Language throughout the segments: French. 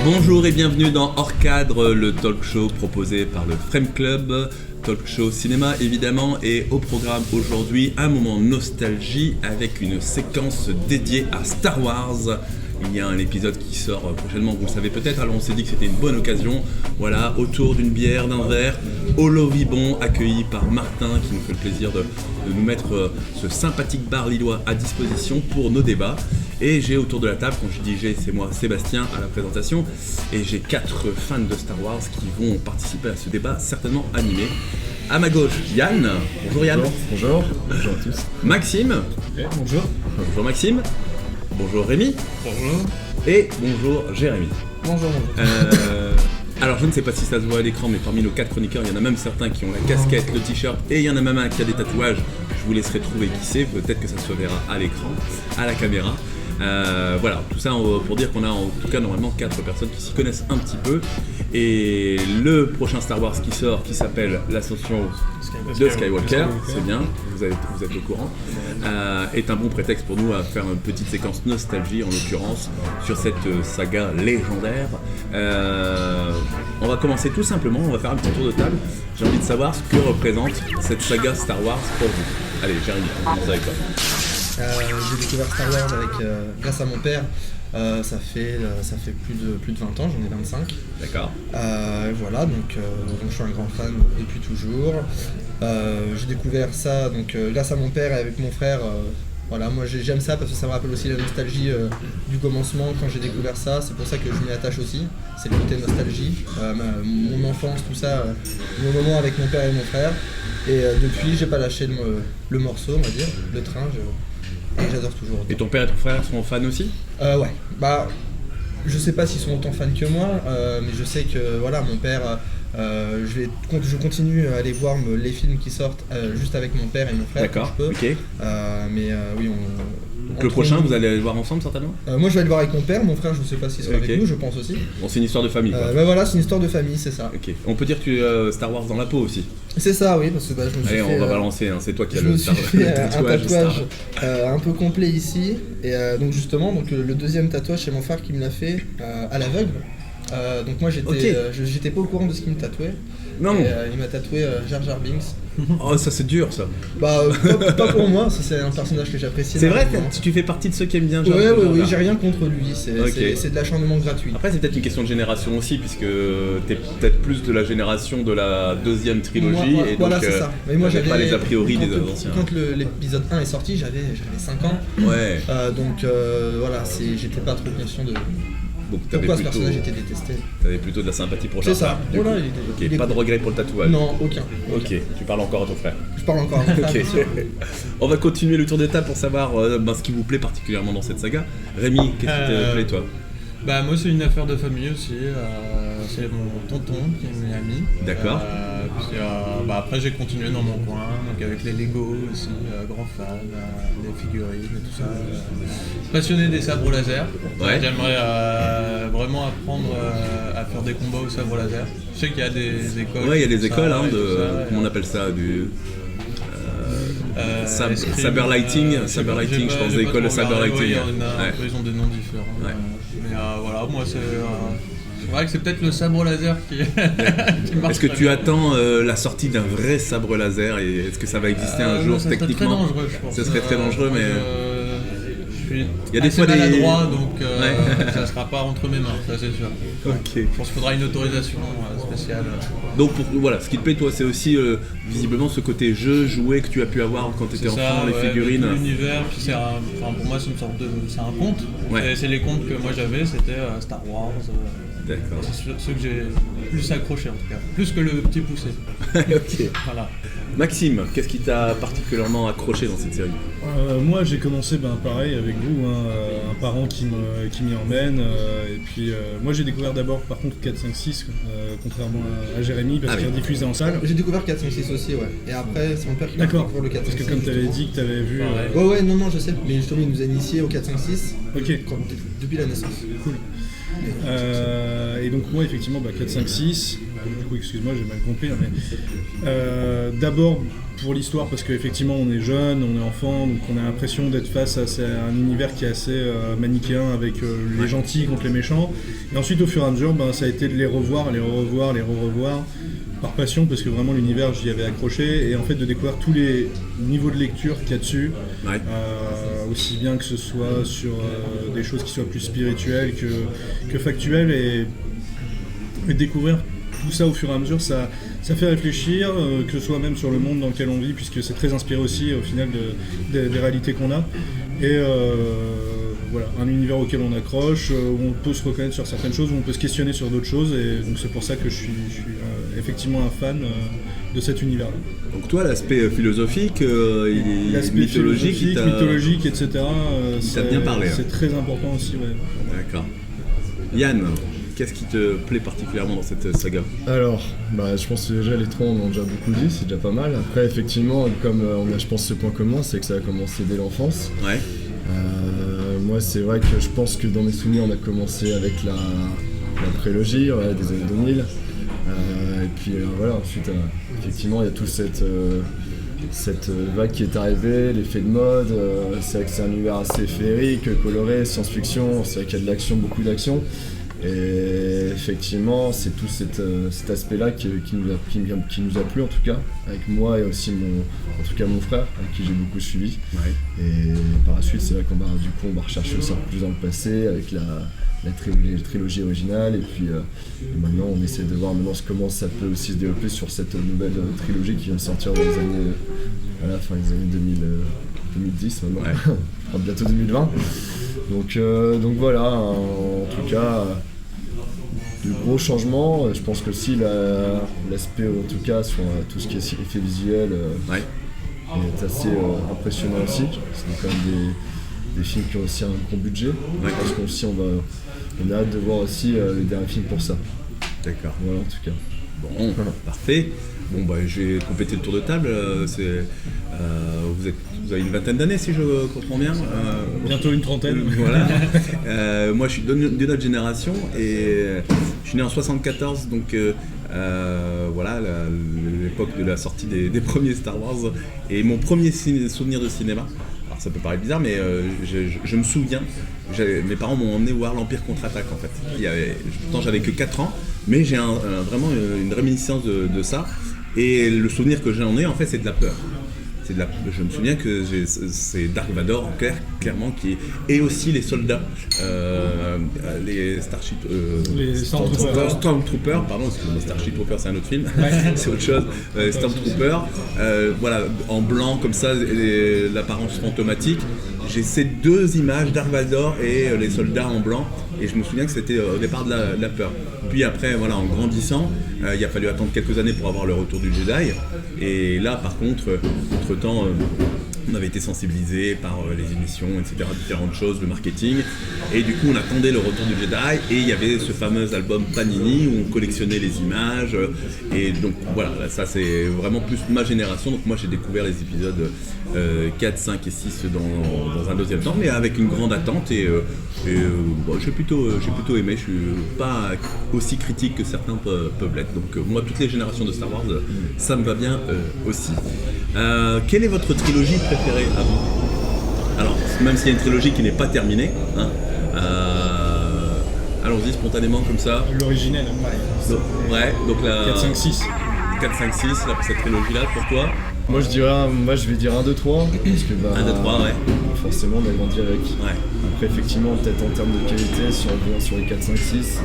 Bonjour et bienvenue dans Hors Cadre, le talk show proposé par le Frame Club, talk show cinéma évidemment, et au programme aujourd'hui un moment nostalgie avec une séquence dédiée à Star Wars. Il y a un épisode qui sort prochainement, vous le savez peut-être, alors on s'est dit que c'était une bonne occasion, voilà, autour d'une bière, d'un verre, au Lovibon, accueilli par Martin qui nous fait le plaisir de nous mettre ce sympathique bar lillois à disposition pour nos débats. Et j'ai autour de la table, quand je dis j'ai, c'est moi, Sébastien, à la présentation, et j'ai 4 fans de Star Wars qui vont participer à ce débat certainement animé. À ma gauche, Yann. Bonjour Yann. Bonjour. Bonjour à tous. Maxime. Bonjour. Bonjour Maxime. Bonjour Rémi. Bonjour. Et bonjour Jérémy. Bonjour. Alors je ne sais pas si ça se voit à l'écran, mais parmi nos 4 chroniqueurs, il y en a même certains qui ont la casquette, le t-shirt, et il y en a même un qui a des tatouages. Je vous laisserai trouver qui c'est, peut-être que ça se verra à l'écran, à la caméra. Voilà, tout ça pour dire qu'on a en tout cas normalement 4 personnes qui s'y connaissent un petit peu. Et le prochain Star Wars qui sort, qui s'appelle l'Ascension de Skywalker, c'est bien, vous êtes au courant, est un bon prétexte pour nous à faire une petite séquence nostalgie, en l'occurrence, sur cette saga légendaire. On va commencer tout simplement, on va faire un petit tour de table. J'ai envie de savoir ce que représente cette saga Star Wars pour vous. Allez, Jérémy, on commence avec toi. J'ai découvert Star Wars grâce à mon père. Ça fait plus de 20 ans, j'en ai 25. D'accord. Voilà, donc je suis un grand fan depuis toujours. J'ai découvert ça grâce à mon père et avec mon frère. Voilà, moi j'aime ça parce que ça me rappelle aussi la nostalgie du commencement quand j'ai découvert ça. C'est pour ça que je m'y attache aussi. C'est le côté nostalgie, mon enfance, tout ça, mon moment avec mon père et mon frère. Et depuis, j'ai pas lâché le morceau, on va dire, le train. Et j'adore toujours autant. Et ton père et ton frère sont fans aussi ? Ouais, bah je sais pas s'ils sont autant fans que moi, mais je sais que voilà, mon père, je continue à aller voir les films qui sortent juste avec mon père et mon frère. D'accord, quand je peux. ok. Oui, Donc le prochain, vous allez le voir ensemble certainement ? moi je vais aller le voir avec mon père, mon frère je sais pas s'il sera Ok. avec nous, je pense aussi. Bon, c'est une histoire de famille quoi. Bah voilà, c'est une histoire de famille, c'est ça. Ok. On peut dire que tu es Star Wars dans la peau aussi. C'est ça, oui, parce que je me suis Allez, fait, on va balancer, hein. C'est toi qui as je le me Star suis fait le un tatouage tatouage Star. un peu complet ici, et donc justement le deuxième tatouage c'est mon frère qui me l'a fait à l'aveugle. Donc moi j'étais pas au courant de ce qu'il me tatouait. Non. Et, il m'a tatoué Jar Jar Binks. Oh, ça c'est dur ça. Bah pas pour moi, ça c'est un personnage que j'apprécie. C'est vrai, énormément. tu fais partie de ceux qui aiment bien Jar Ouais, Jar. j'ai rien contre lui, c'est de l'acharnement gratuit. Après c'est peut-être une question de génération aussi, puisque t'es peut-être plus de la génération de la deuxième trilogie, Moi, et donc voilà, c'est ça. Mais moi j'avais pas les a priori des anciens. Quand l'épisode 1 est sorti, j'avais 5 ans. Ouais. Donc voilà, j'étais pas trop conscient de Donc pourquoi ce personnage était détesté. T'avais plutôt de la sympathie pour Jar C'est ça. Jar. Du Voilà, coup. il Ok, est pas de cool. regret pour le tatouage. Non, aucun. Ok, tu parles encore à ton frère. Je parle encore à mon frère, Ok. bien sûr. On va continuer le tour des tables pour savoir ce qui vous plaît particulièrement dans cette saga. Rémi, qu'est-ce qui te plaît toi ? Bah moi c'est une affaire de famille aussi, c'est mon tonton qui m'y a mis. D'accord. Puis, après j'ai continué dans mon coin, donc avec les Lego aussi, grand fan, les figurines et tout ça. Passionné des sabres laser. Ouais. J'aimerais vraiment apprendre à faire des combats au sabre laser. Je sais qu'il y a des écoles. Ouais, il y a des écoles, et tout ça, comment on appelle ça, escrime, Saberlighting, je pense, des écoles de Saberlighting. Ouais, ils ont des noms différents. Ouais. Mais voilà, moi c'est vrai que c'est peut-être le sabre laser qui marche. Est-ce que très tu bien. attends la sortie d'un vrai sabre laser, et est-ce que ça va exister un jour ça serait techniquement ? très dangereux, je pense. Ça serait très dangereux, mais il y a des fois des maladroit, donc Ouais. ça sera pas entre mes mains, ça c'est sûr. Ok. Je pense qu'il faudra une autorisation spéciale. Donc voilà, ce qui te plaît toi, c'est aussi visiblement ce côté jeu, jouet que tu as pu avoir quand tu étais C'est enfant, ça, les ouais, figurines. l'univers, puis pour moi c'est une sorte de, c'est un conte. Ouais. Et c'est les contes que moi j'avais, c'était Star Wars. D'accord. C'est ceux que j'ai plus accroché en tout cas, plus que le petit poussé. Ok. Voilà. Maxime, qu'est-ce qui t'a particulièrement accroché dans cette série ? Moi j'ai commencé pareil avec vous, un parent qui m'y emmène, et puis moi j'ai découvert d'abord par contre 4, 5, 6, contrairement à Jérémy, parce qu'il est diffusé en salle. J'ai découvert 4, 5, 6 aussi, ouais. Et après, c'est mon père qui m'a D'accord, découvert le 4, 5, parce 6. que comme tu avais dit que tu avais vu... Ouais, non, je sais, mais justement il nous a initiés au 4, 5, 6 Ok, depuis la naissance. cool. Et donc moi effectivement 4, 5, 6, du coup, excuse-moi, j'ai mal compris, hein, mais d'abord pour l'histoire, parce qu'effectivement on est jeune, on est enfant, donc on a l'impression d'être face à un univers qui est assez manichéen avec les gentils contre les méchants. Et ensuite, au fur et à mesure, ça a été de les revoir, les revoir, par passion, parce que vraiment l'univers, j'y avais accroché, et en fait de découvrir tous les niveaux de lecture qu'il y a dessus, aussi bien que ce soit sur des choses qui soient plus spirituelles que factuelles, et découvrir tout ça au fur et à mesure, ça fait réfléchir, que ce soit même sur le monde dans lequel on vit, puisque c'est très inspiré aussi au final des réalités qu'on a. Et voilà, un univers auquel on accroche, où on peut se reconnaître sur certaines choses, où on peut se questionner sur d'autres choses, et donc c'est pour ça que je suis effectivement un fan de cet univers-là. Donc toi, l'aspect philosophique, mythologique, mythologique, etc. Ça t'a bien parlé. C'est très important aussi, ouais. D'accord. Yann, qu'est-ce qui te plaît particulièrement dans cette saga ? Alors, je pense que déjà les trois on en a déjà beaucoup dit, c'est déjà pas mal. Après, effectivement, comme on a, je pense, ce point commun, c'est que ça a commencé dès l'enfance. Ouais. Moi, c'est vrai que je pense que dans mes souvenirs, on a commencé avec la prélogie des années 2000. Et puis voilà, ensuite, effectivement, il y a toute cette vague qui est arrivée, l'effet de mode. C'est vrai que c'est un univers assez féerique, coloré, science-fiction. C'est vrai qu'il y a de l'action, beaucoup d'action. Et effectivement, c'est tout cet aspect-là qui nous a plu, en tout cas, avec moi et aussi mon frère, avec qui j'ai beaucoup suivi. Ouais. Et par la suite, c'est là qu'on va rechercher aussi un peu plus dans le passé, avec la trilogie originale, et puis maintenant on essaie de voir comment ça peut aussi se développer sur cette nouvelle trilogie qui vient de sortir dans les années, à la fin des années 2010 maintenant, ouais. Bientôt 2020. Donc voilà, en tout cas, de gros changements. Je pense que aussi l'aspect, en tout cas, sur tout ce qui est effet visuel, est assez impressionnant aussi. C'est quand même des films qui ont aussi un gros budget. Je pense qu'aussi on a hâte de voir aussi les derniers films pour ça. D'accord. Voilà, en tout cas. Bon, parfait. Bon, je vais compléter le tour de table. Vous avez une vingtaine d'années, si je comprends bien. Bientôt une trentaine. Voilà. Moi, je suis de notre génération et je suis né en 74, donc voilà, l'époque de la sortie des premiers Star Wars et mon premier souvenir de cinéma. Alors ça peut paraître bizarre, mais je me souviens, mes parents m'ont emmené voir l'Empire contre-attaque en fait. Pourtant j'avais que 4 ans, mais j'ai vraiment une réminiscence de ça. Et le souvenir que j'en ai en fait, c'est de la peur. Je me souviens que c'est Dark Vador, clairement, et aussi les soldats, les Starship... les Stormtroopers, pardon, excusez-moi, Starship Troopers c'est un autre film, c'est autre chose. Stormtroopers, voilà, en blanc comme ça, l'apparence fantomatique. J'ai ces deux images, Dark Vador et les soldats en blanc, et je me souviens que c'était au départ de la peur. Puis après, voilà, en grandissant, il a fallu attendre quelques années pour avoir le retour du Jedi. Et là, par contre, entre-temps, on avait été sensibilisés par les émissions, etc., différentes choses, le marketing. Et du coup, on attendait le retour du Jedi. Et il y avait ce fameux album Panini où on collectionnait les images. Et donc voilà, ça c'est vraiment plus ma génération. Donc moi, j'ai découvert les épisodes 4, 5 et 6 dans un deuxième temps, mais avec une grande attente. Et j'ai plutôt aimé. Je suis pas aussi critique que certains peuvent l'être. Donc moi, toutes les générations de Star Wars, ça me va bien aussi. Quelle est votre trilogie préférée à vous ? Alors, même s'il y a une trilogie qui n'est pas terminée, hein, allons-y spontanément comme ça. L'originel. Ouais, donc la 4, 5, 6. 4, 5, 6, là, cette trilogie-là, pour toi ? Moi je vais dire 1, 2, 3. Parce que 1, 2, 3, ouais. Forcément, on a grandi avec. Ouais. Après, effectivement, peut-être en termes de qualité, si on revient sur les 4, 5, 6,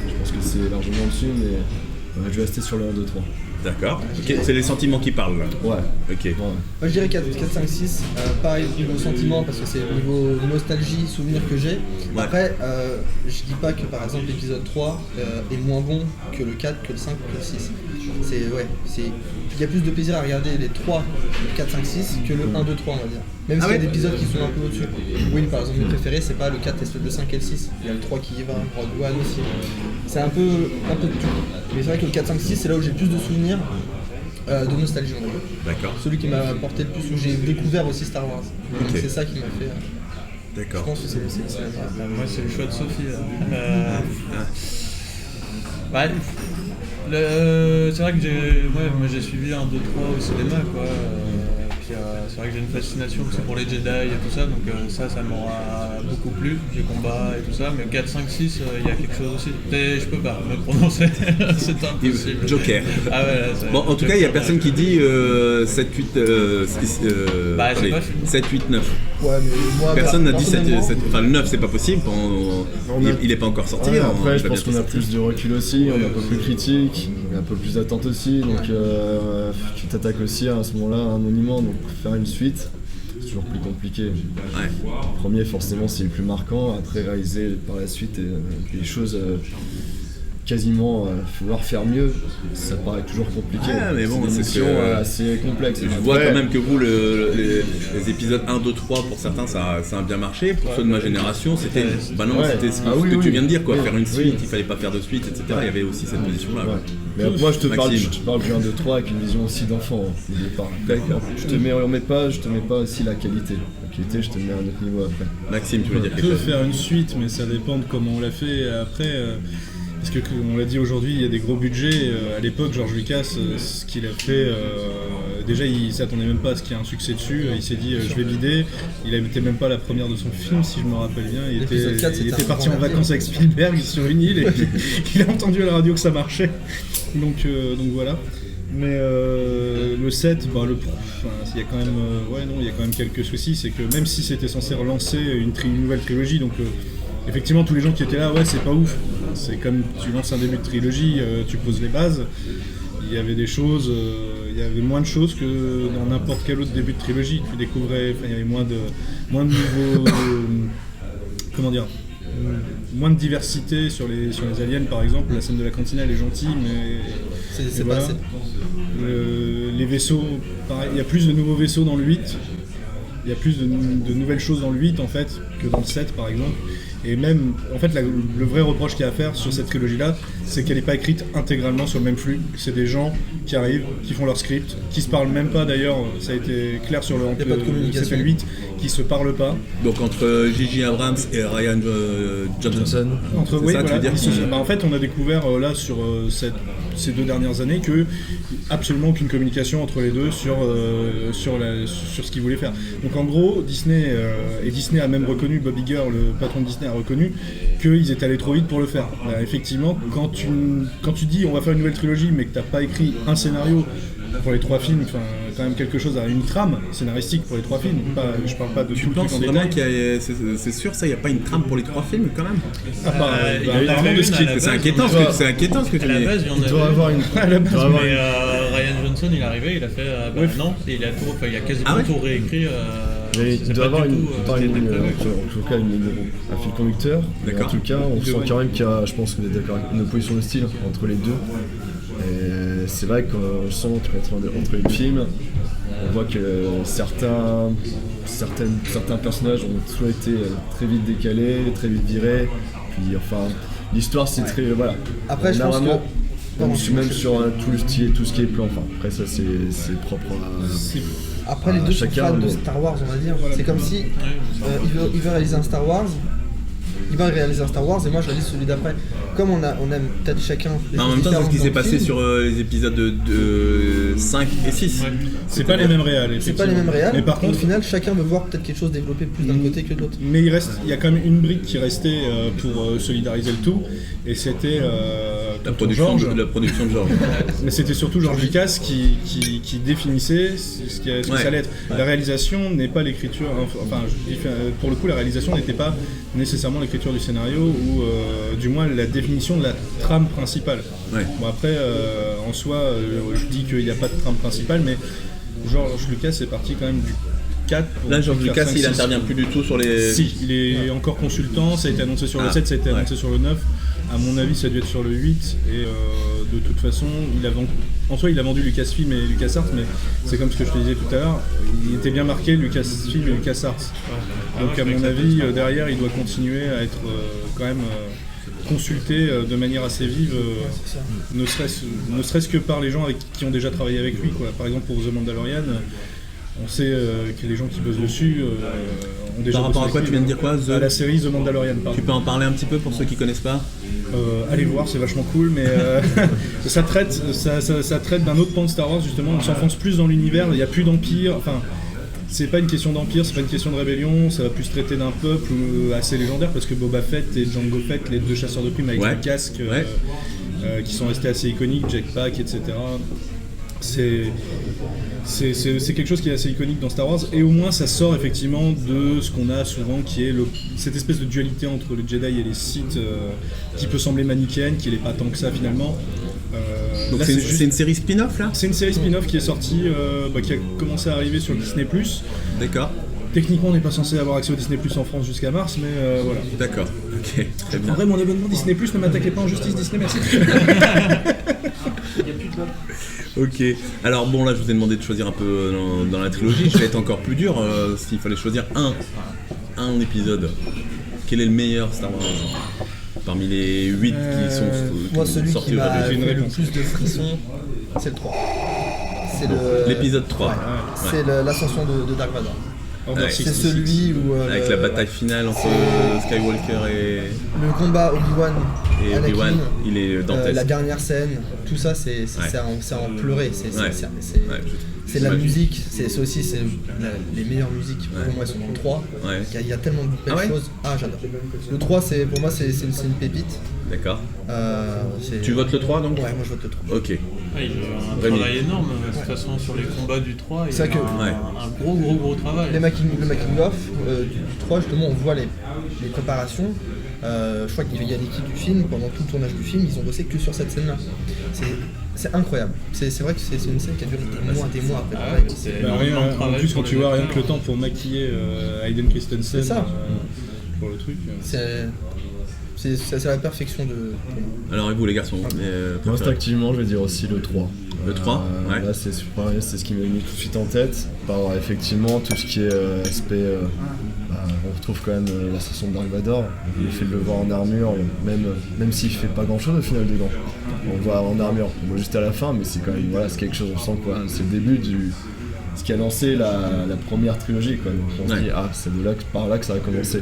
je pense que c'est largement dessus, mais je vais rester sur le 1, 2, 3. D'accord. Okay. C'est les sentiments qui parlent là. Ouais. Ok. Moi je dirais 4, 5, 6, pareil niveau sentiment parce que c'est au niveau nostalgie, souvenir que j'ai. Ouais. Après, je dis pas que par exemple l'épisode 3 est moins bon que le 4, que le 5, que le 6. Il y a plus de plaisir à regarder les 3, le 4, 5, 6 que le 1, 2, 3 on va dire. Même s'il y a des épisodes qui sont un peu au-dessus. Oui, par exemple mes préférés c'est pas le 4, le 5 et le 6. Il y a le 3 qui y va, Rogue One aussi. C'est un peu de tout. Mais c'est vrai que le 4, 5, 6 c'est là où j'ai le plus de souvenirs de nostalgie on va dire. D'accord. Celui qui m'a apporté le plus, où j'ai découvert aussi Star Wars. Donc c'est ça qui m'a fait... D'accord. Je pense que c'est la meilleure. Moi c'est le choix de Sophie. C'est vrai que moi j'ai suivi 1, 2, 3 au cinéma, quoi. Puis c'est vrai que j'ai une fascination pour les Jedi et tout ça, donc ça m'aura beaucoup plu, les combats et tout ça, mais 4, 5, 6, il y a quelque chose aussi. Je peux pas me prononcer, c'est impossible. Joker. Ah ouais, là, Bon, en tout cas, il n'y a personne qui dit 7, 8, Bah, j'ai pas 7, 8, 9. Ouais, mais moi, Personne n'a dit 7, personnellement, enfin le 9 c'est pas possible, il est pas encore sorti. Ouais, hein, après, je va pense bientôt qu'on a sortir. plus de recul aussi, on est un peu plus critique, on a un peu plus d'attente aussi, donc tu t'attaques aussi à ce moment-là à un monument, donc faire une suite, c'est toujours plus compliqué. Ouais. Le premier, forcément, c'est le plus marquant, après réaliser par la suite des choses quasiment pouvoir faire mieux, ça paraît toujours compliqué. Ouais, mais bon, c'est une c'est mission que- assez complexe. Je vois quand même que vous, les épisodes 1, 2, 3, pour certains, ça a bien marché. Pour ceux de ma génération, c'était. Bah non, Ouais. c'était ce que, Ah oui, ce que tu oui. viens de dire, quoi. Oui, Faire une suite, oui. il fallait pas faire de suite, etc. Il y avait aussi cette position-là. Ouais. quoi. Mais moi je te parle Maxime. du 1, 2, 3 avec une vision aussi d'enfant au départ. D'accord. Je te mets pas aussi la qualité. La qualité, je te mets à un autre niveau après. Maxime, tu veux dire On quelque peut chose? faire une suite, mais ça dépend de comment on l'a fait après. Parce que, comme on l'a dit aujourd'hui, il y a des gros budgets. À l'époque, George Lucas, ce qu'il a fait, déjà il s'attendait même pas à ce qu'il y ait un succès dessus. Il s'est dit je vais bider. Il n'était même pas la première de son film, si je me rappelle bien. Il L'épisode 4, il c'était était un parti en grand vacances avec Spielberg sur une île et il a entendu à la radio que ça marchait. Donc voilà. Mais le 7, il y a quand même, il y a quand même quelques soucis. C'est que même si c'était censé relancer une nouvelle trilogie, donc effectivement tous les gens qui étaient là, ouais, c'est pas ouf. C'est comme tu lances un début de trilogie, tu poses les bases. Il y avait des choses, il y avait moins de choses que dans n'importe quel autre début de trilogie. Tu découvrais, il y avait moins de nouveaux, comment dire. Moins de diversité sur les aliens par exemple. La scène de la cantine elle est gentille, mais c'est voilà. pas assez. Les vaisseaux, pareil, il y a plus de nouveaux vaisseaux dans le 8. Il y a plus de nouvelles choses dans le 8 en fait que dans le 7 par exemple. Et même, en fait, le vrai reproche qu'il y a à faire sur cette trilogie-là, c'est qu'elle n'est pas écrite intégralement sur le même flux. C'est des gens qui arrivent, qui font leur script, qui se parlent même pas d'ailleurs. Ça a été clair sur le a pas de communication. CP8, qui se parlent pas. Donc entre J.J. Abrams et Ryan Johnson. Entre, C'est oui, ça, tu voilà, veux dire qu'ils- en fait, on a découvert là sur ces 2 dernières années que absolument aucune communication entre les deux sur ce qu'ils voulaient faire. Donc en gros, Disney et Disney a même reconnu, Bob Iger, le patron de Disney, a reconnu qu'ils étaient allés trop vite pour le faire. Effectivement, quand tu dis on va faire une nouvelle trilogie, mais que t'as pas écrit un scénario pour les 3 films, enfin quand même quelque chose, une trame scénaristique pour les 3 films. Je parle pas de Tu tout le truc penses en vraiment détail. qu'il y a. C'est sûr, ça, il n'y a pas une trame pour les 3 films quand même? il y en avait apparemment, de ce une qui à la est- C'est base, inquiétant, il y en c'est inquiétant ce que tu À la dis. base, il y en Il doit avait avoir une. À la base, doit avoir Mais une- Ryan Johnson, il est arrivé, il a fait non, et il a quasiment Ah ouais tout réécrit. Il doit avoir du une, tout, pas ce qui une- était prévu. en tout cas un fil conducteur. Mais D'accord. en tout cas, on sent quand même qu'il y a, je pense que vous êtes d'accord, une opposition de style entre les deux. Et c'est vrai qu'on sent entre les films, on voit que certains personnages ont soit été très vite décalés, très vite virés. Puis enfin, l'histoire c'est très voilà. Après, je On a pense vraiment- que- Pardon, même sur tout le style, tout ce qui est plan. Enfin, après ça c'est propre à. Après, les deux sont chacun, fans de mais- Star Wars, on va dire. C'est comme si il veut réaliser un Star Wars. Il va réaliser un Star Wars et moi je réalise celui d'après. Comme on aime peut-être chacun. des En choses même temps, c'est ce qui différentes s'est dans le passé film. sur les épisodes de 5 et 6. c'est pas les mêmes réals. C'est pas les mêmes réals. Mais par Au contre, final, chacun veut voir peut-être quelque chose développé plus d'un côté que de l'autre. mais il y a quand même une brique qui restait pour solidariser le tout, et c'était La tonton production, George. de George. Mais c'était surtout George Lucas qui définissait ce que ça allait être. La réalisation n'est pas l'écriture, enfin je dis, pour le coup la réalisation n'était pas nécessairement l'écriture du scénario ou du moins la définition de la trame principale. Ouais. Bon après en soi je dis qu'il n'y a pas de trame principale, mais George Lucas est parti quand même du 4 pour Là, George faire Lucas, 5, il 6. intervient plus du tout sur les. Si, il est encore consultant, ça a été annoncé sur le 7, ça a été annoncé sur le 9. À mon avis, ça a dû être sur le 8. Et de toute façon, en soi, il a vendu Lucasfilm et LucasArts, mais c'est comme ce que je te disais tout à l'heure, il était bien marqué Lucasfilm et LucasArts. Donc à mon avis, derrière, il doit continuer à être quand même consulté de manière assez vive, ne serait-ce que par les gens qui ont déjà travaillé avec lui, quoi. Par exemple, pour The Mandalorian, on sait que les gens qui bossent dessus ont déjà Par rapport à bossé quoi tu viens de dire quoi à la série The Mandalorian, pardon. Tu peux en parler un petit peu pour ceux qui connaissent pas? Allez voir, c'est vachement cool, mais ça traite d'un autre pan de Star Wars justement. On s'enfonce plus dans l'univers, il n'y a plus d'empire. Enfin, c'est pas une question d'empire, c'est pas une question de rébellion, ça va plus traiter d'un peuple assez légendaire parce que Boba Fett et Jango Fett, les deux chasseurs de primes avec les casques qui sont restés assez iconiques, Jetpack, etc. C'est quelque chose qui est assez iconique dans Star Wars, et au moins ça sort effectivement de ce qu'on a souvent, qui est cette espèce de dualité entre les Jedi et les Sith qui peut sembler manichéenne, qui n'est pas tant que ça finalement. Donc là, c'est une série spin-off là? C'est une série spin-off qui est sortie, qui a commencé à arriver sur le Disney+. D'accord. Techniquement on n'est pas censé avoir accès au Disney+, en France jusqu'à mars, mais voilà. D'accord, ok, très Je bien. prendrai mon abonnement Disney+, ne m'attaquez pas en justice Disney, merci. Ok, alors bon là je vous ai demandé de choisir un peu dans la trilogie, je vais être encore plus dur, s'il fallait choisir un épisode, quel est le meilleur Star Wars parmi les 8 qui sont Moi, celui sortis qui m'a aujourd'hui? fait le plus de frissons, c'est le 3. C'est L'épisode 3. Ouais. C'est l'ascension de Dark Vador. Order Ouais. 66. C'est celui où... Avec la bataille finale entre Skywalker et Le combat Obi-Wan, Obi-Wan, Anakin, il est dantesque. la dernière scène, tout ça c'est en pleurer, c'est de la Magique. musique, c'est aussi les meilleures musiques pour moi elles sont dans le 3. Ouais. Il y a tellement de belles choses. Ah j'adore. Le 3 pour moi c'est une pépite. D'accord. C'est- Tu votes le 3 donc? Ouais, moi je vote le 3. Ok. Ah, il y a eu un Rémi. travail énorme, de toute façon, sur les combats du 3, il y C'est a vrai que- un gros travail. Le making of du 3 justement on voit les préparations. Je crois qu'il y a l'équipe du film, pendant tout le tournage du film, ils ont bossé que sur cette scène-là. C'est incroyable. C'est vrai que c'est une scène qui a duré des mois après. Ah pareil. ouais, c'est Bah, énormément de en travail plus sur quand les tu vois rien acteurs. que le temps pour maquiller Hayden Christensen C'est ça. pour le truc. C'est la perfection de. Alors et vous les garçons? Moi, préférés? instinctivement, je vais dire aussi le 3. Le 3, ouais. Là, c'est ce qui m'a mis tout de suite en tête. Par effectivement tout ce qui est aspect. On retrouve quand même l'ascension de Dark Vador. Le fait de le voir en armure, même s'il fait pas grand chose au final dedans. On le voit en armure. On le voit juste à la fin, mais c'est quand même c'est quelque chose, on sent quoi. C'est le début ce qui a lancé la première trilogie, quoi. Donc on se dit, c'est par là que ça a commencé.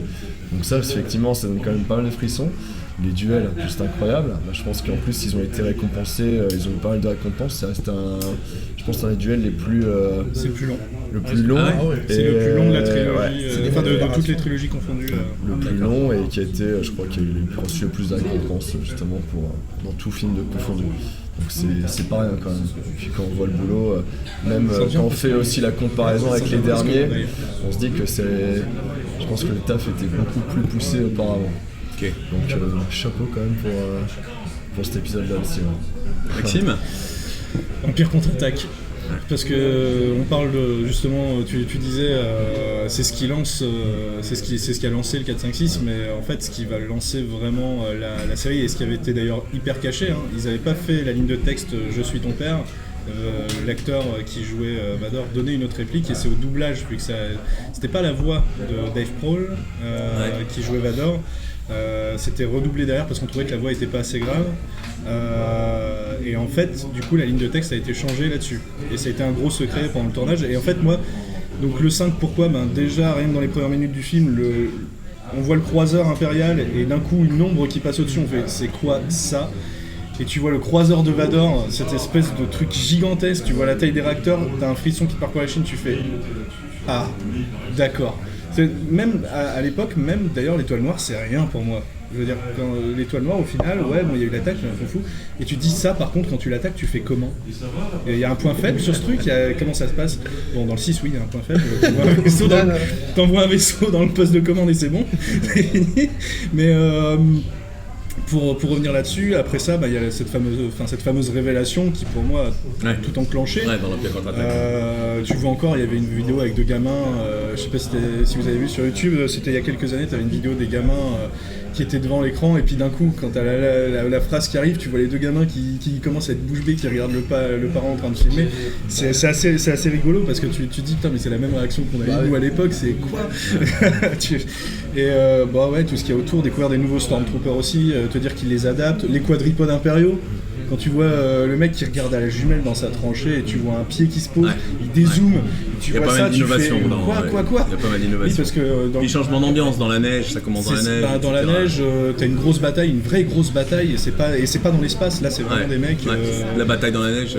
Donc ça, effectivement, ça donne quand même pas mal de frissons. Les duels, juste incroyables. Je pense qu'en plus, ils ont été récompensés, ils ont eu pas mal de récompenses. Ça reste je pense, un des duels les plus... C'est le plus long. le plus long. C'est le plus long de la trilogie, ouais, c'est de toutes les trilogies confondues. le plus long et qui a été, je crois, qui a reçu le plus de récompenses justement dans tout film de confondu. Donc c'est pas rien quand même. Et puis quand on voit le boulot, même quand on fait aussi la comparaison avec les derniers, on se dit que je pense que le taf était beaucoup plus poussé auparavant. Ok. Donc chapeau quand même pour cet épisode-là aussi. Ouais. Maxime? Empire contre-attaque. Parce que on parle de, justement, tu disais, c'est ce qui lance, c'est ce qui a lancé le 4, 5, 6, mais en fait ce qui va lancer vraiment la série, et ce qui avait été d'ailleurs hyper caché, hein, ils n'avaient pas fait la ligne de texte Je suis ton père. L'acteur qui jouait Vador donnait une autre réplique, et c'est au doublage, vu que c'était pas la voix de Dave Prohl qui jouait Vador. C'était redoublé derrière parce qu'on trouvait que la voix était pas assez grave, et en fait du coup la ligne de texte a été changée là-dessus, et ça a été un gros secret pendant le tournage. Et en fait moi, donc le 5, pourquoi? Déjà rien que dans les premières minutes du film, on voit le croiseur impérial et d'un coup une ombre qui passe au-dessus, on fait c'est quoi ça? Et tu vois le croiseur de Vador, cette espèce de truc gigantesque, tu vois la taille des réacteurs, t'as un frisson qui te parcourt la Chine, tu fais ah d'accord. Même à l'époque, même d'ailleurs l'étoile noire c'est rien pour moi. Je veux dire, quand l'étoile noire au final, il y a eu l'attaque, je m'en fous. Et tu te dis ça, par contre, quand tu l'attaques, tu fais comment? Il y a un point faible sur ce truc, comment ça se passe? Bon, dans le 6, oui, il y a un point faible. T'envoies un vaisseau dans le poste de commande et c'est bon. Mais pour revenir là-dessus, après ça, il y a cette fameuse révélation qui, pour moi, a tout enclenché. Ouais, dans l'Empire contre-attaque. Tu vois encore, il y avait une vidéo avec deux gamins, je sais pas si vous avez vu sur YouTube, c'était il y a quelques années, tu avais une vidéo des gamins qui étaient devant l'écran, et puis d'un coup, quand tu as la phrase qui arrive, tu vois les deux gamins qui commencent à être bouche bée, qui regardent le parent en train de filmer. C'est assez rigolo, parce que tu dis, putain, mais c'est la même réaction qu'on a eu nous à l'époque, c'est quoi? Et tout ce qu'il y a autour, découvrir des nouveaux Stormtroopers aussi, te dire qu'ils les adaptent, les quadripodes impériaux. Quand tu vois le mec qui regarde à la jumelle dans sa tranchée et tu vois un pied qui se pose, il dézoome, tu Il y a vois pas ça, mal tu fais d'innovation dans. quoi Il y a pas mal Oui, d'innovation. parce que Puis changement d'ambiance dans la neige, ça commence dans la neige. dans la etc. neige, t'as une grosse bataille, une vraie grosse bataille, et c'est pas dans l'espace. Là, c'est vraiment Ouais. des mecs. Ouais. La bataille dans la neige.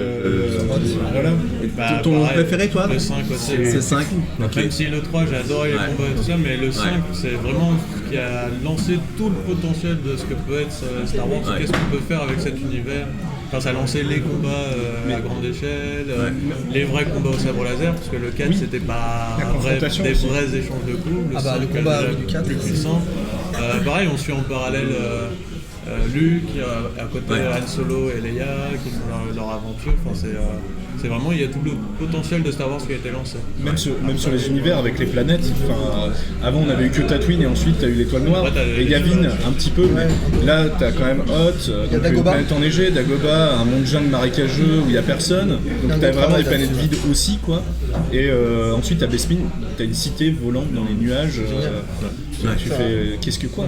Voilà. Et ton pareil, préféré, toi Le 5 aussi. C'est 5. Ok. Même si le 3, j'ai adoré les Ouais. combats et tout ça, mais le 5, c'est vraiment ce qui a lancé tout le potentiel de ce que peut être Star Wars. Ouais. Qu'est-ce qu'on peut faire avec cet univers. Quand ça a lancé les combats à grande échelle, les vrais combats au sabre laser, parce que le 4, c'était pas La confrontation des aussi. vrais échanges de coups. Ah bah, 5, le combat déjà du 4, plus c'est- puissant. Pareil, on suit en parallèle Luke, à côté Ouais. Han Solo et Leia, qui font leur aventure. Enfin, c'est vraiment, il y a tout le potentiel de Star Wars qui a été lancé. Même sur les univers avec les planètes, avant on avait eu que Tatooine et ensuite t'as eu l'étoile noire Ouais, t'as et les Yavin étoiles. un petit peu, mais là t'as quand même Hoth, donc une Dagobah. planète enneigée, Dagobah, un monde jungle marécageux où il y a personne, donc t'as vraiment des planètes vides aussi quoi. Et ensuite t'as Bespin, t'as une cité volante dans les nuages. Tu fais qu'est-ce que quoi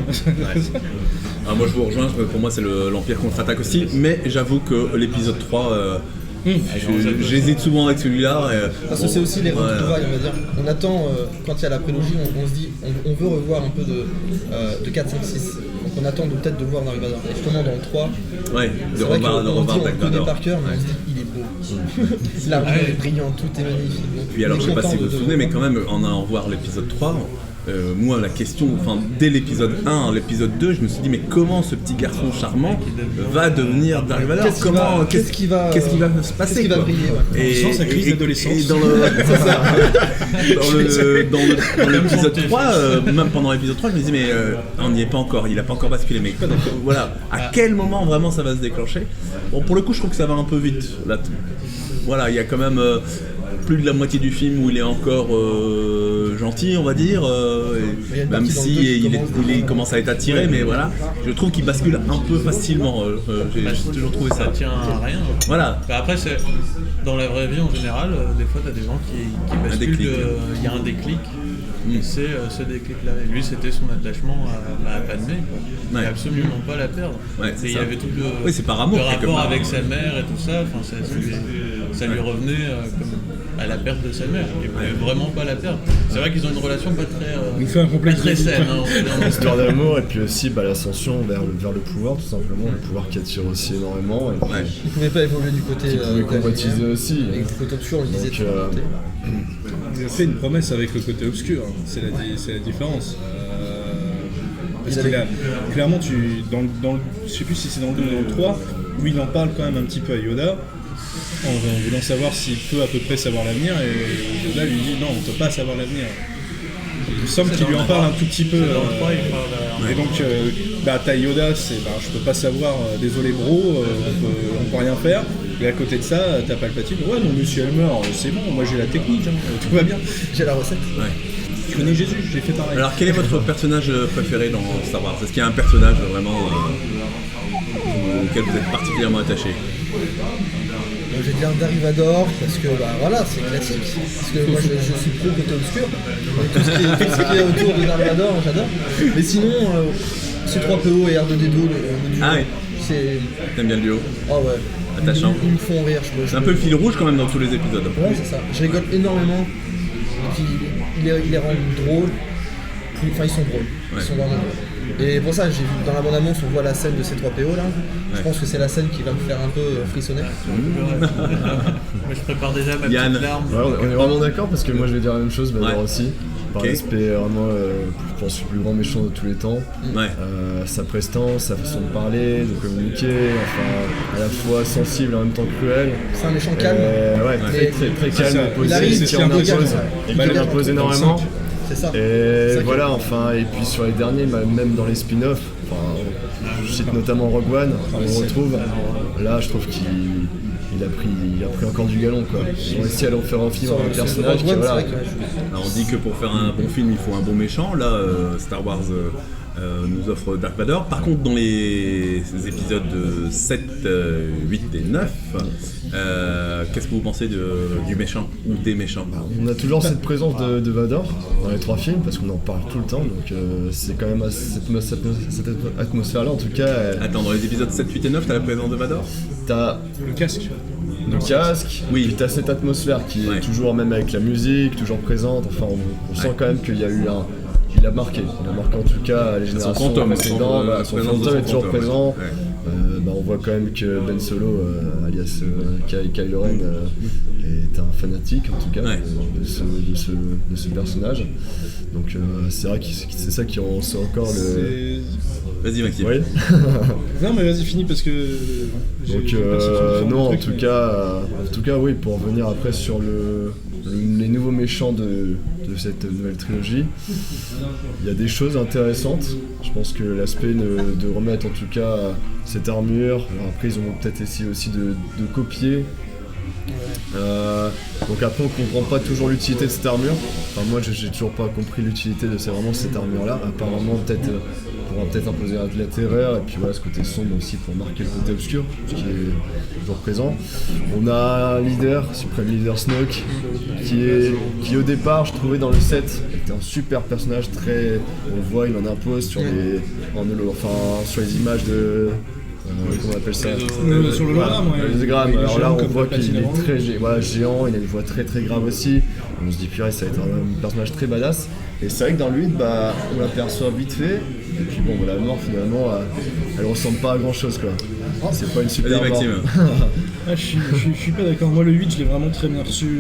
Ah, moi je vous rejoins, pour moi c'est l'Empire contre-attaque aussi, mais j'avoue que l'épisode 3, j'hésite souvent avec celui-là. Parce que c'est aussi les retrouvailles, on va dire. On attend, quand il y a la prélogie, on se dit, on veut revoir un peu de 4, 5, 6. Donc on attend peut-être de voir Dark Vador. Et justement dans le 3, Ouais, de c'est vrai revoir qu'on dit, on Dark le connaît Vador. par cœur, mais on se dit, il est beau. L'argent est brillant, tout est magnifique. Donc, Puis alors on je est sais pas content si vous vous de souvenez, mais revoir. quand même en allant voir l'épisode 3, moi la question, dès l'épisode 1, l'épisode 2, je me suis dit mais comment ce petit garçon charmant va devenir Dark Vador? Qu'est-ce qui va se passer qu'est-ce qui va quoi? briller, ouais. Et, Sans sa crise d'adolescence. et dans l'épisode 3, même pendant l'épisode 3, je me disais mais on n'y est pas encore, il a pas encore basculé, mais voilà, à quel moment vraiment ça va se déclencher? Bon, pour le coup je trouve que ça va un peu vite là. Voilà, il y a quand même plus de la moitié du film où il est encore gentil, on va dire, Il y a une même partie dans le si deux qui il commence à être attiré, mais voilà, je trouve qu'il bascule un peu facilement. J'ai toujours trouvé ça. Ça tient à rien. Voilà. Bah après, dans la vraie vie en général, des fois, t'as des gens qui basculent. déclic. Il y a un déclic. Et c'est ce déclic-là. Et lui, c'était son attachement à Padmé. Quoi. Ouais. Et absolument pas la perdre. Ouais, c'est et il y ça. avait tout le, Oui, c'est par amour, le quelque rapport part. avec sa mère et tout ça. Enfin, ça lui revenait comme à la perte de sa mère. Il voulait vraiment pas la perdre. C'est vrai qu'ils ont une relation pas très, Il fait un pas complexe très de saine. Hein, on va dire. Histoire d'amour et puis aussi l'ascension vers le pouvoir tout simplement, le pouvoir qui attire aussi énormément et puis, Ouais. Il pouvait pas évoluer du côté qui pouvait convoitiser aussi. Et du côté obscur, on le disait Donc, de son côté. Il a fait une promesse avec le côté obscur, hein. C'est la différence. Parce qu'il a, clairement, je sais plus si c'est dans le 2 ou dans le 3, où il en parle quand même un petit peu à Yoda, en voulant savoir s'il peut à peu près savoir l'avenir, et Yoda lui dit non, on ne peut pas savoir l'avenir. Il me semble qu'il lui en parle un tout petit peu. Dans le 3, il parle Et donc, t'as Yoda, je peux pas savoir, désolé bro, on peut rien faire. Et à côté de ça, t'as Palpatine, ouais, non, monsieur Elmer, c'est bon, moi j'ai la technique, hein, tout va bien. J'ai la recette. Ouais. Tu connais Jésus, j'ai fait pareil. Alors quel est votre personnage préféré dans Star Wars? Est-ce qu'il y a un personnage vraiment auquel vous êtes particulièrement attaché? Je vais dire Dark Vador parce que voilà, c'est classique. Parce que moi je suis pro côté obscur. Donc, tout ce qui est autour de Dark Vador, j'adore. Mais sinon, C3PO et R2D2, le duo, Ah oui. c'est. T'aimes bien le duo? Oh ouais. Attachant. Ils me font rire. C'est un peu le fil rouge quand même dans tous les épisodes. Ouais, c'est ça. Je rigole énormément. Et puis, il les rend drôles. Enfin, ils sont drôles. Ils sont vraiment drôles. Et pour ça, j'ai vu dans la bande-annonce, on voit la scène de C3PO là. Je pense que c'est la scène qui va me faire un peu frissonner. Moi, je prépare déjà ma Yann. petite larme. Ouais, on est vraiment d'accord parce que moi je vais dire la même chose, Vador Ouais. aussi. Par Ok. respect vraiment, je pense, le plus grand méchant de tous les temps. Ouais. Sa prestance, sa façon de parler, de communiquer, enfin, à la fois sensible et en même temps cruel. C'est un méchant calme. Ouais, Mais- très C'est calme, ça. posé, Il arrive, qui c'est en un peu impose, ça, ouais. et Bah, qui le en impose dans le énormément. C'est ça. Et ça voilà, enfin, et puis sur les derniers, même dans les spin-offs, enfin, je cite notamment Rogue One, on retrouve, là je trouve qu'il a pris encore du galon quoi. Ils ont réussi à leur faire un film, un personnage qui Rogue One, c'est voilà. vrai que Alors, on dit que pour faire un bon film, il faut un bon méchant. Là, Star Wars nous offre Dark Vador. Par contre, dans les épisodes 7, 8 et 9, qu'est-ce que vous pensez du méchant ou des méchants? On a toujours cette présence de Vador dans les trois films parce qu'on en parle tout le temps, donc c'est quand même cette atmosphère-là en tout cas. Attends, dans les épisodes 7, 8 et 9, t'as la présence de Vador? T'as Le casque. casque, Oui. puis t'as cette atmosphère qui est toujours, même avec la musique, toujours présente, enfin on sent quand même qu'il y a eu il a marqué en tout cas les générations fantôme, précédentes, son fantôme est toujours présent. Ouais. On voit quand même que Ben Solo, alias Kylo Ren, est un fanatique en tout cas de ce personnage. Donc c'est vrai que c'est ça qui rend ça encore le... Vas-y Maxime. Oui. Non mais vas-y, finis parce que... Donc non, en tout cas oui, pour revenir après sur les nouveaux méchants de cette nouvelle trilogie, il y a des choses intéressantes. Je pense que l'aspect de remettre en tout cas cette armure, alors après ils ont peut-être essayé aussi de copier. Donc après on comprend pas toujours l'utilité de cette armure. Enfin moi j'ai toujours pas compris l'utilité de vraiment cette armure là. Apparemment peut-être pour peut-être imposer de la terreur et puis voilà ce côté sombre aussi pour marquer le côté obscur, ce qui est toujours présent. On a un leader, suprême leader Snoke, qui au départ je trouvais dans le set était un super personnage très. On le voit, il en impose sur sur les images de. Comment on appelle ça sur l'hologramme, les hologrammes. Alors là, on voit qu'il est très géant, il a une voix très très grave aussi. On se dit, purée, ça va être un personnage très badass. Et c'est vrai que dans le 8, on l'aperçoit vite fait. Et puis bon, la mort finalement, elle ressemble pas à grand chose quoi. C'est pas une super mort. Je suis pas d'accord. Moi, le 8, je l'ai vraiment très bien reçu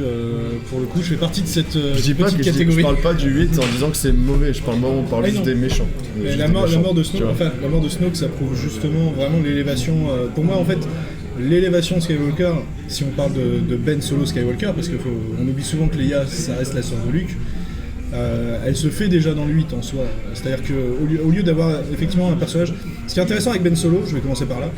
pour le coup. Je fais partie de cette petite catégorie. Je parle pas du 8 en disant que c'est mauvais. On parle juste des méchants. La mort de Snoke, ça prouve justement vraiment l'élévation. Pour moi, en fait, l'élévation Skywalker, si on parle de Ben Solo Skywalker, parce qu'on oublie souvent que Leia, ça reste la sœur de Luke. Elle se fait déjà dans le 8 en soi. C'est-à-dire qu'au lieu d'avoir effectivement un personnage... Ce qui est intéressant avec Ben Solo, je vais commencer par là,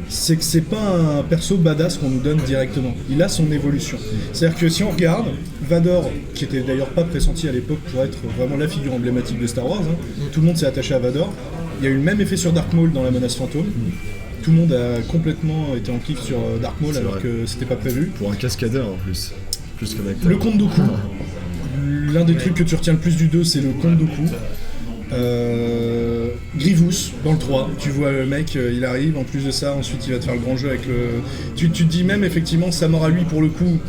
c'est que c'est pas un perso badass qu'on nous donne directement. Il a son évolution. C'est-à-dire que si on regarde, Vador, qui était d'ailleurs pas pressenti à l'époque pour être vraiment la figure emblématique de Star Wars, tout le monde s'est attaché à Vador. Il y a eu le même effet sur Dark Maul dans La Menace Fantôme. Tout le monde a complètement été en kiff sur Dark Maul alors que c'était pas prévu. Pour un cascadeur en plus qu'un acteur. Le Comte Dooku. L'un des trucs que tu retiens le plus du 2, c'est le Comte Dooku. Grievous dans le 3, tu vois le mec, il arrive, en plus de ça, ensuite il va te faire le grand jeu avec le... Tu te dis même effectivement sa mort à lui pour le coup,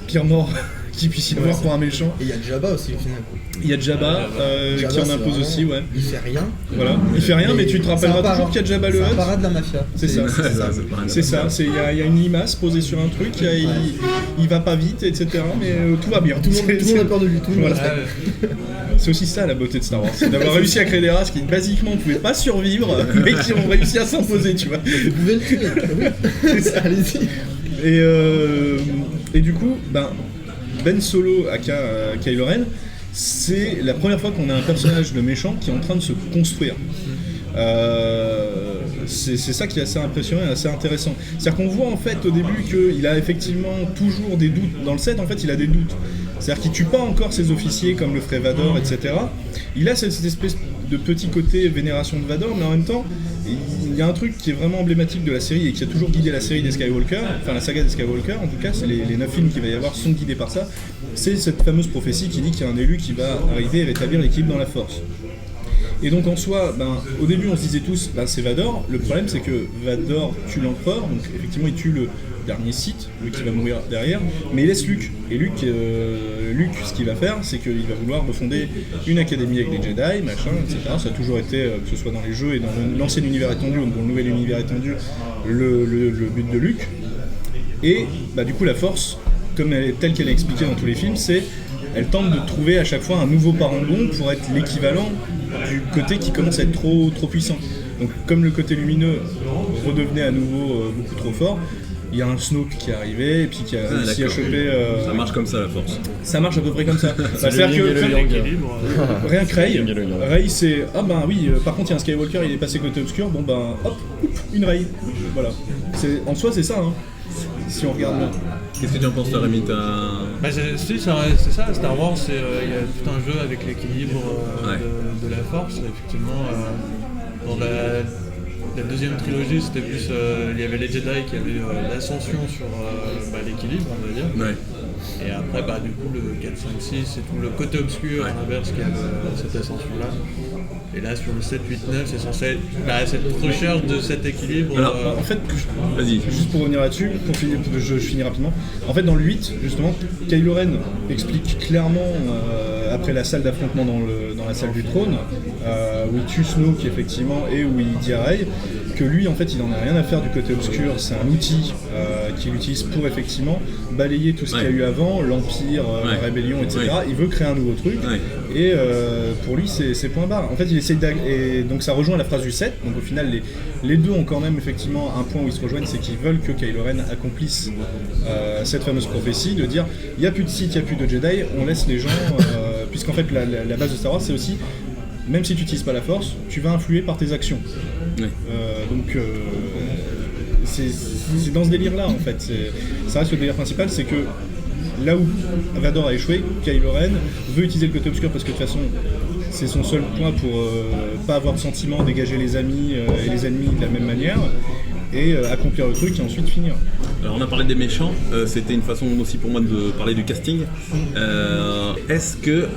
pire mort qu'il puisse y avoir pour un méchant. Et il y a Jabba aussi au final. Il y a Jabba qui en impose aussi, ouais. Il fait rien. Voilà, il fait rien, mais tu te rappelleras toujours qu'il y a Jabba le Hutt. C'est un parade de la mafia. C'est ça. C'est ça. Il y a une limace posée sur un truc, il va pas vite, etc. Mais tout va bien. Tout le monde a peur de lui, tout le monde voilà. C'est aussi ça la beauté de Star Wars, c'est d'avoir réussi à créer des races qui basiquement ne pouvaient pas survivre, mais qui ont réussi à s'imposer, tu vois. Vous pouvez le tuer, oui. C'est ça. Allez-y. Et du coup, Ben Solo, aka Kylo Ren, c'est la première fois qu'on a un personnage de méchant qui est en train de se construire. C'est ça qui est assez impressionnant et assez intéressant. C'est-à-dire qu'on voit en fait au début qu'il a effectivement toujours des doutes. Dans le set, en fait, il a des doutes. C'est-à-dire qu'il tue pas encore ses officiers comme le ferait Vador, etc. Il a cette espèce de petit côté vénération de Vador, mais en même temps, il y a un truc qui est vraiment emblématique de la série et qui a toujours guidé la série des Skywalker, enfin la saga des Skywalker en tout cas, c'est les 9 films qu'il va y avoir sont guidés par ça. C'est cette fameuse prophétie qui dit qu'il y a un élu qui va arriver et rétablir l'équilibre dans la force. Et donc en soi, au début on se disait tous, c'est Vador. Le problème c'est que Vador tue l'empereur, donc effectivement il tue le dernier Sith, lui qui va mourir derrière, mais il laisse Luke. Et Luke, ce qu'il va faire, c'est qu'il va vouloir refonder une académie avec des Jedi, machin, etc. Ça a toujours été, que ce soit dans les jeux et dans l'ancien univers étendu ou dans le nouvel univers étendu, le but de Luke. Et du coup la Force, telle qu'elle est expliquée dans tous les films, c'est elle tente de trouver à chaque fois un nouveau parangon pour être l'équivalent du côté qui commence à être trop puissant. Donc comme le côté lumineux redevenait à nouveau beaucoup trop fort, il y a un Snoke qui est arrivé et puis qui a réussi à choper... Ça marche comme ça la Force. Ça marche à peu près comme ça. C'est-à-dire que rien que Rey c'est... par contre il y a un Skywalker, il est passé côté obscur, hop, une Rey. Voilà. En soi c'est ça, hein, si on regarde là. Qu'est-ce que tu en penses toi Rémi? C'est ça, Star Wars, il y a tout un jeu avec l'équilibre de la force, effectivement. La deuxième trilogie, c'était plus. Il y avait les Jedi qui avaient l'ascension sur l'équilibre, on va dire. Ouais. Et après, du coup, le 4, 5, 6, c'est tout le côté obscur à l'inverse qui a cette ascension-là. Et là, sur le 7, 8, 9, c'est censé être cette recherche de cet équilibre. Alors, En fait, Vas-y. juste pour revenir là-dessus, je finis rapidement. En fait, dans le 8, justement, Kylo Ren explique clairement, après la salle d'affrontement dans la salle du trône, où il tue Snoke, effectivement, et où il dit à Rey, que lui, en fait, il n'en a rien à faire du côté obscur. C'est un outil qu'il utilise pour, effectivement, balayer tout ce qu'il y a eu avant, l'Empire, la Rébellion, etc. Ouais. Il veut créer un nouveau truc, et pour lui, c'est point barre. En fait, il essaye et donc ça rejoint la phrase du 7, donc au final les deux ont quand même effectivement un point où ils se rejoignent, c'est qu'ils veulent que Kylo Ren accomplisse cette fameuse prophétie de dire il n'y a plus de Sith, il n'y a plus de Jedi, on laisse les gens, puisqu'en fait la base de Star Wars c'est aussi, même si tu n'utilises pas la force, tu vas influer par tes actions. Ouais. C'est dans ce délire là en fait, ça reste le délire principal, c'est que là où Vador a échoué, Kylo Ren veut utiliser le côté obscur parce que de toute façon c'est son seul point pour pas avoir de sentiment, dégager les amis et les ennemis de la même manière, et accomplir le truc et ensuite finir. Alors on a parlé des méchants, c'était une façon aussi pour moi de parler du casting. Est-ce que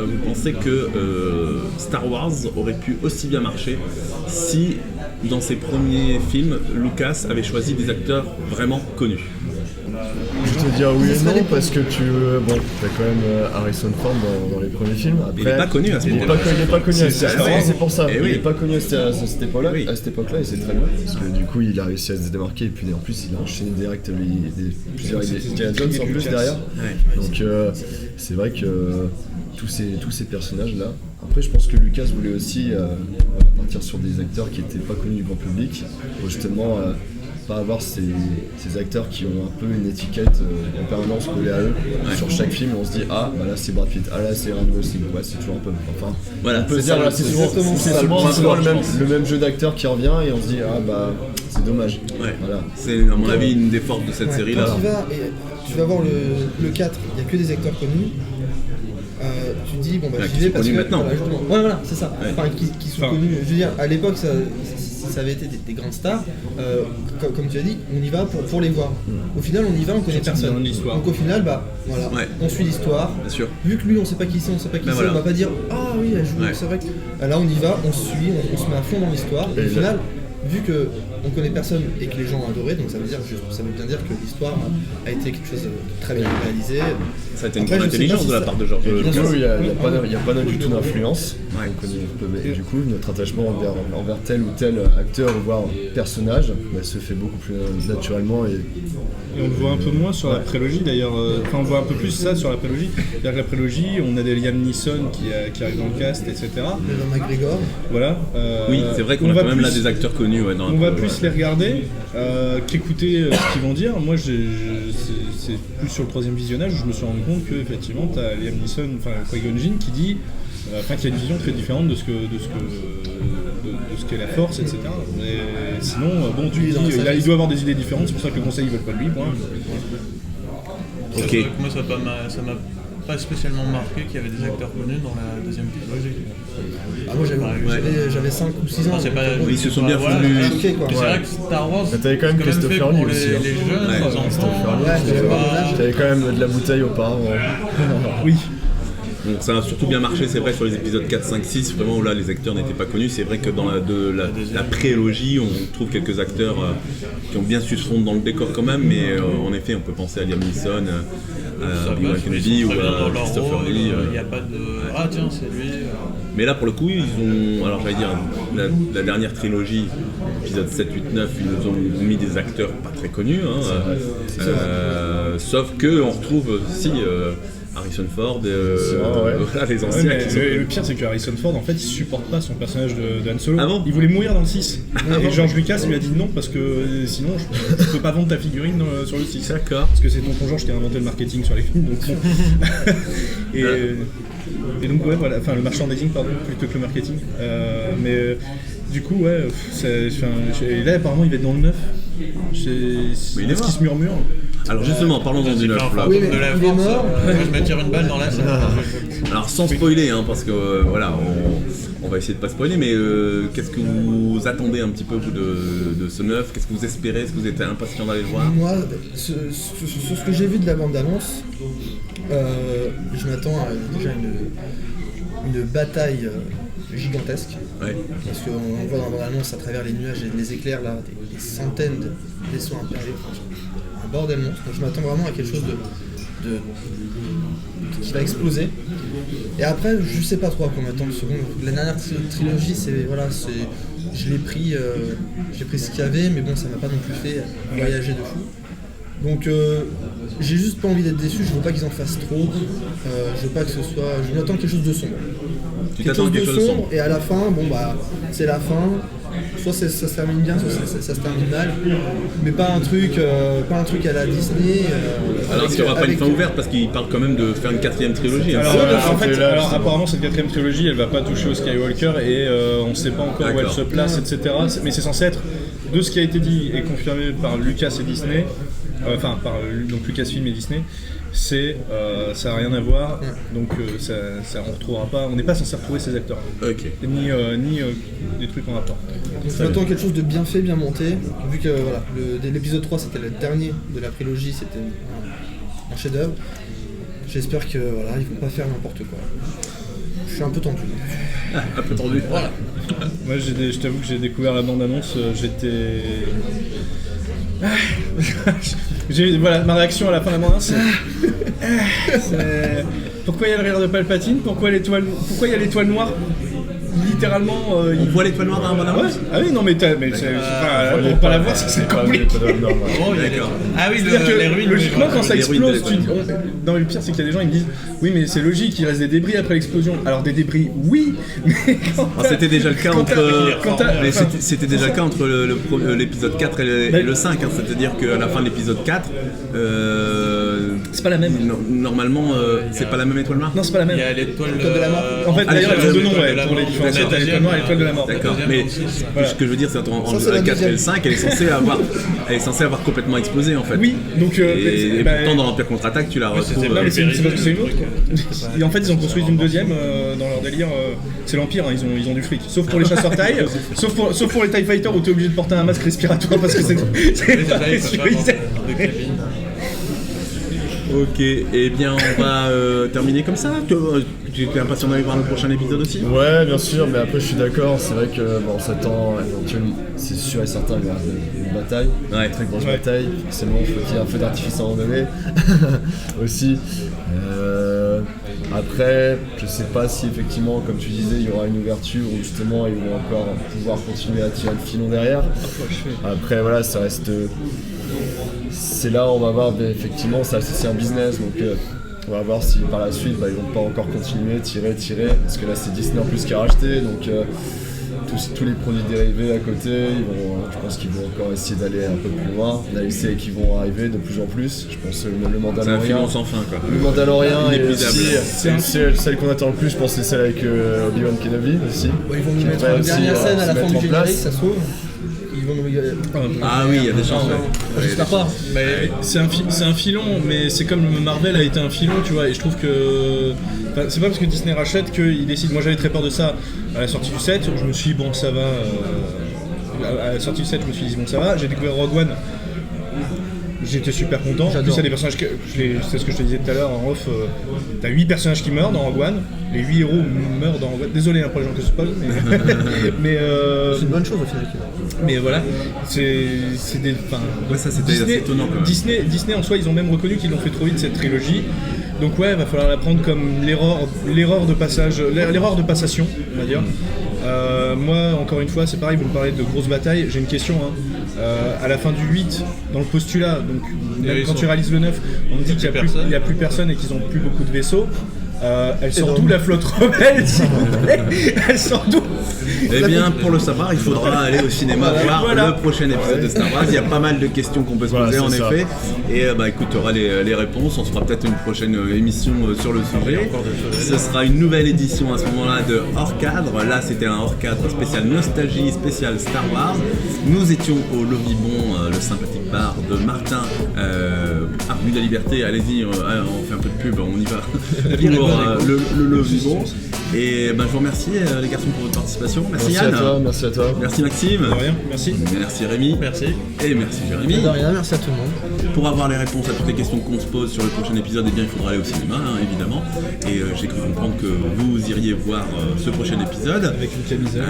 vous pensez que Star Wars aurait pu aussi bien marcher si dans ses premiers films, Lucas avait choisi des acteurs vraiment connus? Je vais te dire oui et non, parce que t'as quand même Harrison Ford dans les premiers films. Après, Il n'est pas connu à ce moment-là. Il n'est pas connu à Star Wars, c'est pour ça. Eh Il oui. n'est pas connu à cette époque-là, Oui. et c'est très bien, parce que du coup il a réussi à se démarquer, et puis en plus il a enchaîné direct plusieurs Indiana Jones en plus derrière. Ouais. Donc c'est vrai que tous ces personnages-là. Après, je pense que Lucas voulait aussi partir sur des acteurs qui n'étaient pas connus du grand public, pour justement pas avoir ces acteurs qui ont un peu une étiquette en permanence collée à eux. Sur chaque film, on se dit là c'est Brad Pitt, là c'est Ryan Gosling, c'est toujours un peu. Enfin, Voilà, on peut se dire c'est souvent le même jeu d'acteur qui revient et on se dit c'est dommage. Ouais. Voilà. C'est à mon avis une des forces de cette série-là. Quand tu vas voir le 4, il n'y a que des acteurs connus. Tu te dis j'y vais parce que maintenant. Voilà, c'est ça. Ouais. Enfin, qui sont connus. Je veux dire, à l'époque ça avait été des grandes stars. Comme tu as dit, on y va pour les voir. Au final, on y va, on connaît personne. Donc au final, on suit l'histoire. Bien sûr. Vu que lui, on sait pas qui c'est, voilà. on va pas dire ah oui, elle joue. C'est vrai que là, on y va, on suit, on se met à fond dans l'histoire. Et au final, vu que on connaît personne et que les gens ont adoré, donc ça veut bien dire que l'histoire a été quelque chose de très bien réalisé. Ça a été une grande intelligence de la part de George Du Lucas. coup, il n'y a pas du tout d'influence. Ouais. Et du coup, notre attachement envers tel ou tel acteur, voire personnage, se fait beaucoup plus naturellement. Et on le voit un peu moins sur la prélogie d'ailleurs, on voit un peu plus ça sur la prélogie. C'est-à-dire que la prélogie, on a des Liam Neeson qui arrive dans le cast, etc. Jean McGregor. Voilà. Oui, c'est vrai qu'on a quand même là des acteurs connus. Dans on va plus les regarder qu'écouter ce qu'ils vont dire. Moi, c'est plus sur le troisième visionnage où je me suis rendu compte que effectivement, tu as Liam Neeson, Qui-Gon Jinn qui dit qu'il y a une vision très différente de ce qu'est la force, etc. Mais sinon, tu dis, il doit avoir des idées différentes, c'est pour ça que le conseil ils veulent pas de lui. Ok. Moi, ça m'a pas spécialement marqué qu'il y avait des acteurs connus dans la deuxième trilogie. Moi j'avais 5 ou 6 ans. Ils se sont bien foutus. Choqués, quoi. C'est vrai que Star Wars, t'avais quand même Christopher Lee aussi. Les jeunes, les enfants. T'avais quand même de la bouteille auparavant. Oui. Donc ça a surtout bien marché, c'est vrai, sur les épisodes 4, 5, 6, vraiment où là les acteurs n'étaient pas connus. C'est vrai que dans la prélogie, on trouve quelques acteurs qui ont bien su se fondre dans le décor quand même, mais en effet, on peut penser à Liam Neeson, à Obi-Wan Kenobi ou à Christopher Lee. Il n'y a pas de ah tiens, c'est lui. Mais là, pour le coup, ils ont, alors j'allais dire, la dernière trilogie, épisode 7, 8, 9, ils nous ont mis des acteurs pas très connus, sauf que on retrouve aussi Harrison Ford, les anciens. Le pire, c'est que Harrison Ford, en fait, il supporte pas son personnage de Han Solo. Ah bon, il voulait mourir dans le 6. Et George Lucas lui a dit non, parce que sinon, je peux pas vendre ta figurine sur le 6. D'accord. Parce que c'est ton George qui a inventé le marketing sur les films. Donc bon. Et donc, voilà, le merchandising, pardon, plutôt que le marketing. Du coup, et là, apparemment, il va être dans le 9. C'est ce qui se murmure. Alors justement, parlons-en du 9 là. Oui, mais de la il est force, mort. moi je me tire une balle dans la salle. Alors sans spoiler, hein, parce que voilà, on va essayer de pas spoiler, mais qu'est-ce que vous attendez un petit peu vous de ce 9? Qu'est-ce que vous espérez? Est-ce que vous êtes impatient d'aller le voir? Moi, sur ce que j'ai vu de la bande-annonce, je m'attends à déjà une bataille gigantesque. Ouais. Parce qu'on voit dans la bande-annonce à travers les nuages et les éclairs là, des centaines de vaisseaux impériaux. Un bordel monstre. Donc je m'attends vraiment à quelque chose qui va exploser. Et après, je sais pas trop à quoi m'attendre. La dernière trilogie, je l'ai pris ce qu'il y avait, mais bon, ça m'a pas non plus fait voyager de fou. Donc j'ai juste pas envie d'être déçu, je veux pas qu'ils en fassent trop, je veux pas que ce soit. Je m'attends à quelque chose de sombre. Tu t'attends à quelque chose de sombre. Et à la fin, bon bah c'est la fin. Soit ça se termine bien, soit ça se termine mal. Mais pas un truc à la Disney. Alors il n'y aura pas une fin ouverte parce qu'il parle quand même de faire une 4ème trilogie. Alors, hein. alors apparemment cette 4ème trilogie elle va pas toucher au Skywalker et on sait pas encore où elle se place, etc. Mais c'est censé être, de ce qui a été dit et confirmé par Lucas et Disney, par donc Lucasfilm et Disney, ça n'a rien à voir, donc on retrouvera pas, on n'est pas censé retrouver ces acteurs, ni des trucs en rapport. Donc je m'attends à quelque chose de bien fait, bien monté, vu que voilà, l'épisode 3 c'était le dernier de la prélogie, c'était un chef-d'œuvre. J'espère que voilà, ils vont pas faire n'importe quoi. Je suis un peu tendu. Un peu tendu. Voilà. Moi je t'avoue que j'ai découvert la bande-annonce, j'étais... Voilà, ma réaction à la fin de la bande-annonce, c'est... Pourquoi il y a le rire de Palpatine? Pourquoi il y a l'étoile noire? Littéralement, On voit l'étoile noire dans la bande-annonce? Ouais. Ah oui, non mais pour pas la voir, c'est compliqué. Ah oui, les ruines. Logiquement, quand ça Les ruines de explose, l'étoile. non mais le pire c'est qu'il y a des gens qui me disent oui mais c'est logique, il reste des débris après l'explosion. Alors des débris, oui, mais C'était déjà le cas mais c'était déjà le cas entre l'épisode 4 et le 5, hein. C'est-à-dire qu'à la fin de l'épisode 4, c'est pas la même. Normalement, c'est pas la même étoile noire. Non, c'est pas la même. Il y a l'étoile de la mort. En fait, d'ailleurs, il y a deux noms pour les différencier. D'accord. T'as l'étoile noire et l'étoile de la mort. D'accord, mais ce que je veux dire, c'est entre c'est le la 4 et le deuxième. 5, elle est censée avoir complètement explosé en fait. Oui, donc Et pourtant, dans l'Empire contre-attaque, tu la retrouves. Non mais c'est parce que c'est une autre. Et en fait ils ont construit une deuxième dans leur délire, c'est l'Empire, hein, ils ont du fric. Sauf pour les chasseurs taille, sauf pour les TIE Fighters où t'es obligé de porter un masque respiratoire parce que c'est pas sécurisé. Ok, et bien on va terminer comme ça. Tu es impatient d'aller voir le prochain épisode aussi? Ouais, bien sûr, mais après je suis d'accord, c'est vrai que on s'attend éventuellement, c'est sûr et certain, il y aura une bataille, une très grosse bataille, forcément, il faut qu'il y ait un feu d'artifice à en donner aussi. Après, je sais pas si effectivement, comme tu disais, il y aura une ouverture où justement ils vont encore pouvoir continuer à tirer le filon derrière. Après, voilà, ça reste. C'est là où on va voir, effectivement, c'est un business, donc on va voir si par la suite ils vont pas encore continuer, tirer, parce que là c'est Disney en plus qui a racheté, donc tous les produits dérivés à côté, je pense qu'ils vont encore essayer d'aller un peu plus loin. On a les séries qui vont arriver de plus en plus, je pense le Mandalorian. C'est un filon sans fin quoi. Le Mandalorian est Inépuisable. aussi celle qu'on attend le plus, je pense que c'est celle avec Obi-Wan Kenobi aussi. Ils vont nous mettre une dernière scène à la fin du générique, ça se trouve. Ils vont nous... Ah oui, il y a des chances. J'espère pas. C'est un filon, mais c'est comme Marvel a été un filon, tu vois, et je trouve que... c'est pas parce que Disney rachète qu'il décide. Moi j'avais très peur de ça à la sortie du 7, je me suis dit bon ça va... À la sortie du 7, je me suis dit bon ça va, j'ai découvert Rogue One. J'étais super content. En plus, il y a des personnages c'est ce que je te disais tout à l'heure en off. T'as 8 personnages qui meurent dans Rogue One. Les 8 héros meurent dans Rogue One. Désolé pour les gens que je spoil, mais c'est une bonne chose au final. Mais voilà, c'est des. Ouais, ça c'était assez étonnant. Disney en soi, ils ont même reconnu qu'ils l'ont fait trop vite cette trilogie. Donc ouais, il va falloir la prendre comme l'erreur de passage, l'erreur de passation, on va dire. Moi, encore une fois, c'est pareil, vous me parlez de grosses batailles, j'ai une question. À la fin du 8, dans le postulat, donc même quand tu réalises le 9, on me dit qu'il n'y a plus personne et qu'ils n'ont plus beaucoup de vaisseaux. Elle sort d'où la flotte rebelle, s'il vous plaît? Elle sort d'où? Eh bien, pour le savoir, il faudra aller au cinéma voir le prochain épisode de Star Wars. Il y a pas mal de questions qu'on peut se poser, en effet. Et écoute, tu auras les réponses. On se fera peut-être une prochaine émission sur le sujet. Ce sera une nouvelle édition à ce moment-là de Hors Cadre. Là, c'était un Hors Cadre spécial nostalgie, spécial Star Wars. Nous étions au Lovibon, le sympathique bar de Martin, avenue de la Liberté. Allez-y, on fait un peu de pub, on y va. Pour le Lovibon. Et je vous remercie les garçons pour votre participation. Merci Yann. Merci à toi. Merci Maxime. De rien, merci. Merci Rémi. Merci. Et merci Jérémy. De rien, merci à tout le monde. Pour avoir les réponses à toutes les questions qu'on se pose sur le prochain épisode, eh bien, il faudra aller au cinéma, évidemment. Et j'ai cru comprendre que vous iriez voir ce prochain épisode. Avec une camisole.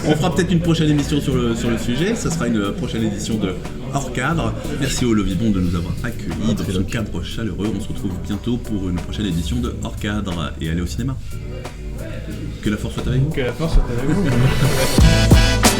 On fera peut-être une prochaine émission sur le sujet. Ce sera une prochaine édition de Hors Cadre. Merci au Lovibon de nous avoir accueillis dans ce cadre chaleureux. On se retrouve bientôt pour une prochaine édition de Hors Cadre. Et allez au cinéma. Que la force soit avec vous. Que la force soit avec vous.